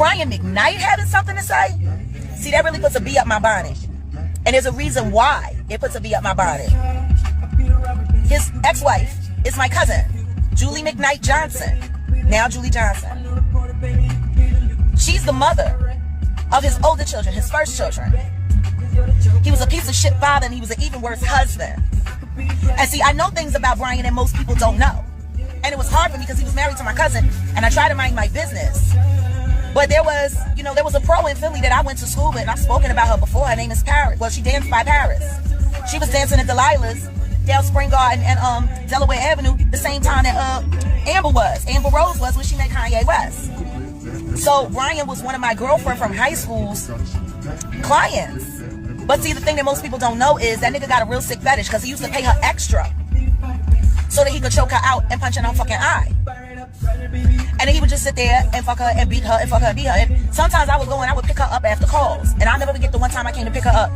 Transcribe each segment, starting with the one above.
Brian McKnight having something to say, see, that really puts a bee up my bonnet. And there's a reason why it puts a bee up my bonnet. His ex-wife is my cousin, Julie McKnight Johnson, now Julie Johnson. She's the mother of his older children, his first children. He was a piece of shit father, and he was an even worse husband. And see, I know things about Brian that most people don't know. And it was hard for me because he was married to my cousin, and I tried to mind my business. But there was a pro in Philly that I went to school with, and I've spoken about her before. Her name is Paris. Well, she danced by Paris. She was dancing at Delilah's down Spring Garden and Delaware Avenue the same time that Amber Rose was when she met Kanye West. So Brian was one of my girlfriend from high school's clients. But see, the thing that most people don't know is that nigga got a real sick fetish because he used to pay her extra so that he could choke her out and punch her in her fucking eye. And then he would just sit there and fuck her and beat her and fuck her and beat her. And sometimes I would go and I would pick her up after calls. And I'll never forget the one time I came to pick her up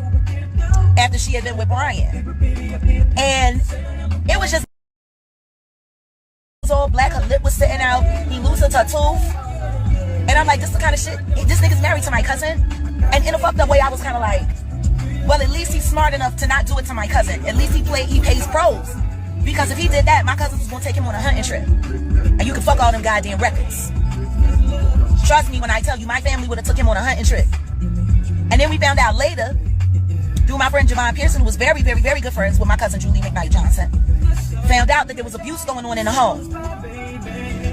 after she had been with Brian. And it was just all black. Her lip was sitting out. He loosened her tooth. And I'm like, this is the kind of shit. This nigga's married to my cousin. And in a fucked up way, I was kind of like, well, at least he's smart enough to not do it to my cousin. At least he pays pros. Because if he did that, my cousin was going to take him on a hunting trip. And you can fuck all them goddamn records. Trust me when I tell you, my family would have took him on a hunting trip. And then we found out later, through my friend Javon Pearson, who was very, very, very good friends with my cousin Julie McKnight Johnson, found out that there was abuse going on in the home.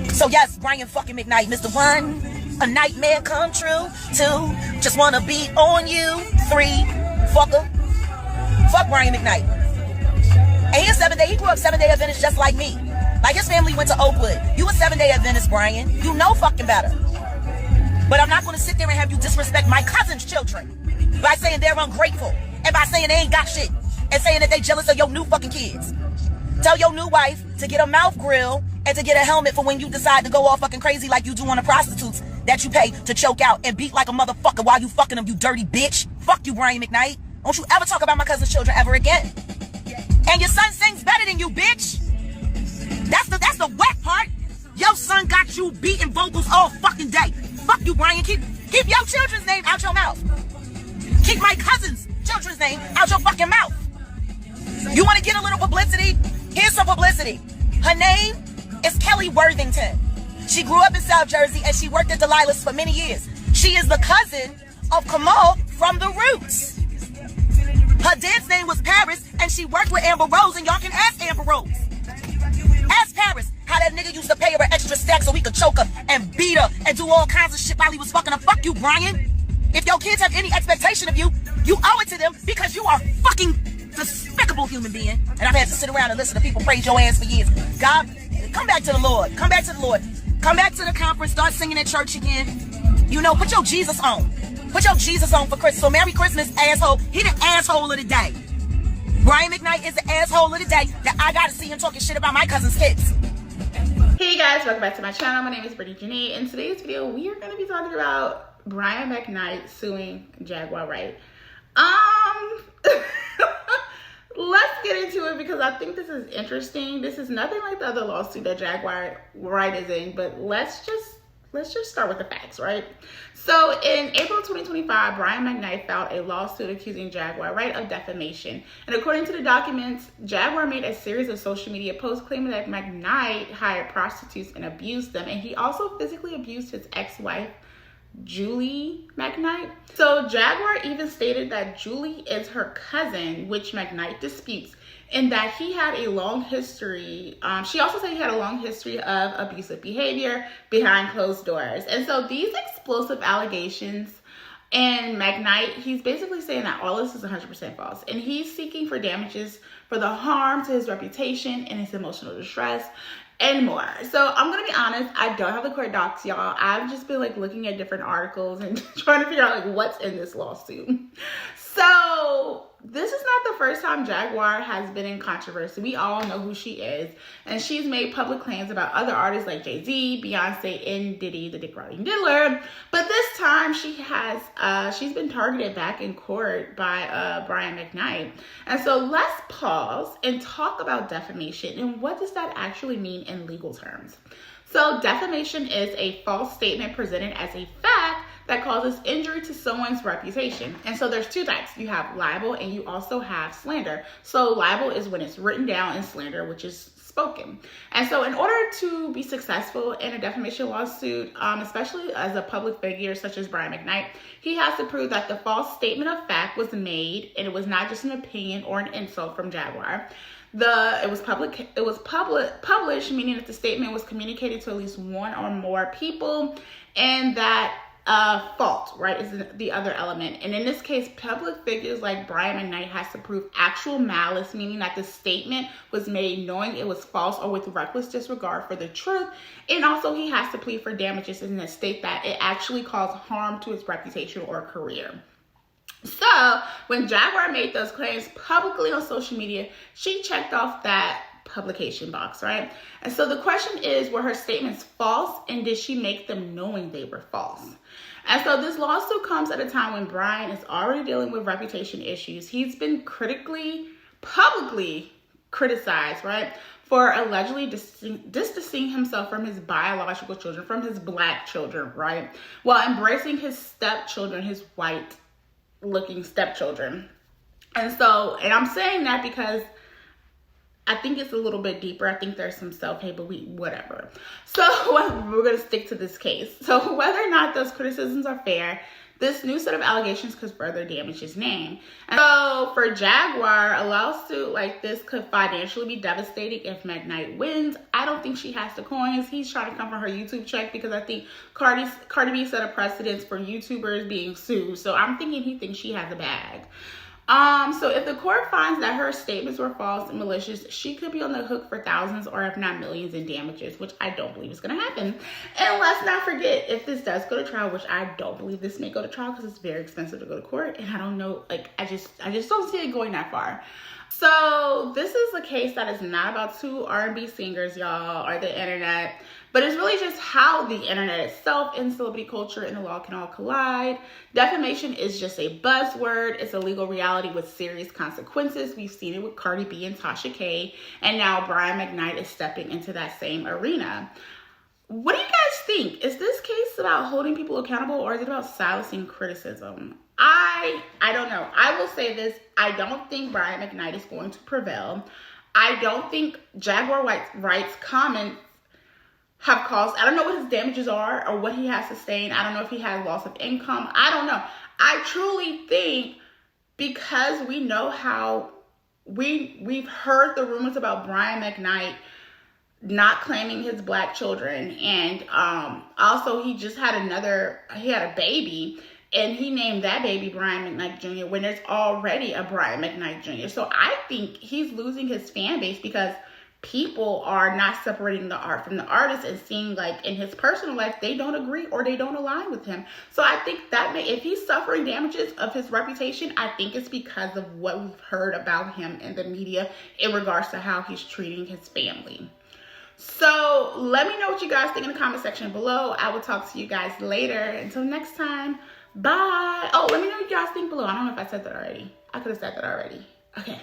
So yes, Brian fucking McKnight, Mr. 1, a nightmare come true. 2, just want to beat on you. 3, fucker. Fuck Brian McKnight. And he grew up 7-day Adventist just like me. Like his family went to Oakwood. You a 7-day Adventist, Brian. You know fucking better. But I'm not going to sit there and have you disrespect my cousin's children by saying they're ungrateful and by saying they ain't got shit and saying that they jealous of your new fucking kids. Tell your new wife to get a mouth grill and to get a helmet for when you decide to go all fucking crazy like you do on the prostitutes that you pay to choke out and beat like a motherfucker while you fucking them, you dirty bitch. Fuck you, Brian McKnight. Don't you ever talk about my cousin's children ever again. And your son sings better than you, bitch. That's the wet part. Your son got you beating vocals all fucking day. Fuck you, Brian. Keep your children's name out your mouth. Keep my cousin's children's name out your fucking mouth. You want to get a little publicity? Here's some publicity. Her name is Kelly Worthington. She grew up in South Jersey and she worked at Delilah's for many years. She is the cousin of Kamal from The Roots. Her dance name was Paris, and she worked with Amber Rose, and y'all can ask Amber Rose. Ask Paris how that nigga used to pay her an extra stack so he could choke her and beat her and do all kinds of shit while he was fucking her. Fuck you, Brian. If your kids have any expectation of you, you owe it to them because you are a fucking despicable human being. And I've had to sit around and listen to people praise your ass for years. God, come back to the Lord. Come back to the Lord. Come back to the conference. Start singing at church again. You know, put your Jesus on. Put your Jesus on for Christmas. So Merry Christmas, asshole. He the asshole of the day. Brian McKnight is the asshole of the day that I gotta see him talking shit about my cousin's kids. Hey guys, welcome back to my channel. My name is Brittany Janae. In today's video, we are gonna be talking about Brian McKnight suing Jaguar Wright. Let's get into it because I think this is interesting. This is nothing like the other lawsuit that Jaguar Wright is in, but let's just start with the facts, right? So in April 2025, Brian McKnight filed a lawsuit accusing Jaguar Wright of defamation. And according to the documents, Jaguar made a series of social media posts claiming that McKnight hired prostitutes and abused them. And he also physically abused his ex-wife, Julie McKnight. So Jaguar even stated that Julie is her cousin, which McKnight disputes, and that he had a long history. She also said he had a long history of abusive behavior behind closed doors. And so these explosive allegations, and McKnight, he's basically saying that all this is 100% false. And he's seeking for damages for the harm to his reputation and his emotional distress and more. So I'm gonna be honest, I don't have the court docs, y'all. I've just been like looking at different articles and trying to figure out like what's in this lawsuit. So this is not the first time Jaguar has been in controversy. We all know who she is, and she's made public claims about other artists like Jay-Z, Beyonce, and Diddy, the dick riding diddler. But this time she's been targeted back in court by Brian McKnight. And so let's pause and talk about defamation and what does that actually mean in legal terms. So defamation is a false statement presented as a fact that causes injury to someone's reputation. And so there's two types. You have libel and you also have slander. So libel is when it's written down, and slander, which is spoken. And so in order to be successful in a defamation lawsuit, especially as a public figure such as Brian McKnight, he has to prove that the false statement of fact was made and it was not just an opinion or an insult from Jaguar. It was published, meaning that the statement was communicated to at least one or more people, and that fault, right, is the other element. And in this case, public figures like Brian McKnight has to prove actual malice, meaning that the statement was made knowing it was false or with reckless disregard for the truth. And also he has to plead for damages in the state that it actually caused harm to his reputation or career. So when Jaguar made those claims publicly on social media, she checked off that publication box, right? And so the question is, were her statements false, and did she make them knowing they were false? And so this lawsuit comes at a time when Brian is already dealing with reputation issues. He's been publicly criticized, right, for allegedly distancing himself from his biological children, from his black children, right, while embracing his stepchildren, his white-looking stepchildren. And I'm saying that because I think it's a little bit deeper. I think there's some self-hate, but whatever. So we're going to stick to this case. So whether or not those criticisms are fair, this new set of allegations could further damage his name. And so for Jaguar, a lawsuit like this could financially be devastating if McKnight wins. I don't think she has the coins. He's trying to come for her YouTube check because I think Cardi B set a precedence for YouTubers being sued. So I'm thinking he thinks she has a bag. So if the court finds that her statements were false and malicious, she could be on the hook for thousands or if not millions in damages, which I don't believe is going to happen. And let's not forget, if this does go to trial, which I don't believe this may go to trial because it's very expensive to go to court, and I don't know, like, I just don't see it going that far. So this is a case that is not about two R&B singers, y'all, or the internet, but it's really just how the internet itself and celebrity culture and the law can all collide. Defamation is just a buzzword. It's a legal reality with serious consequences. We've seen it with Cardi B and Tasha K, and now Brian McKnight is stepping into that same arena. What do you guys think? Is this case about holding people accountable, or is it about silencing criticism? I don't know. I will say this. I don't think Brian McKnight is going to prevail. I don't think Jaguar Wright's comments have caused, I don't know what his damages are or what he has sustained. I don't know if he has loss of income. I don't know. I truly think because we know how we've heard the rumors about Brian McKnight not claiming his black children, and also he had a baby, and he named that baby Brian McKnight Jr. when there's already a Brian McKnight Jr. So I think he's losing his fan base because people are not separating the art from the artist and seeing, like, in his personal life, they don't agree or they don't align with him. So I think that if he's suffering damages of his reputation, I think it's because of what we've heard about him in the media in regards to how he's treating his family. So let me know what you guys think in the comment section below. I will talk to you guys later. Until next time, bye. Oh, let me know what you guys think below. I don't know if I said that already. I could have said that already. Okay.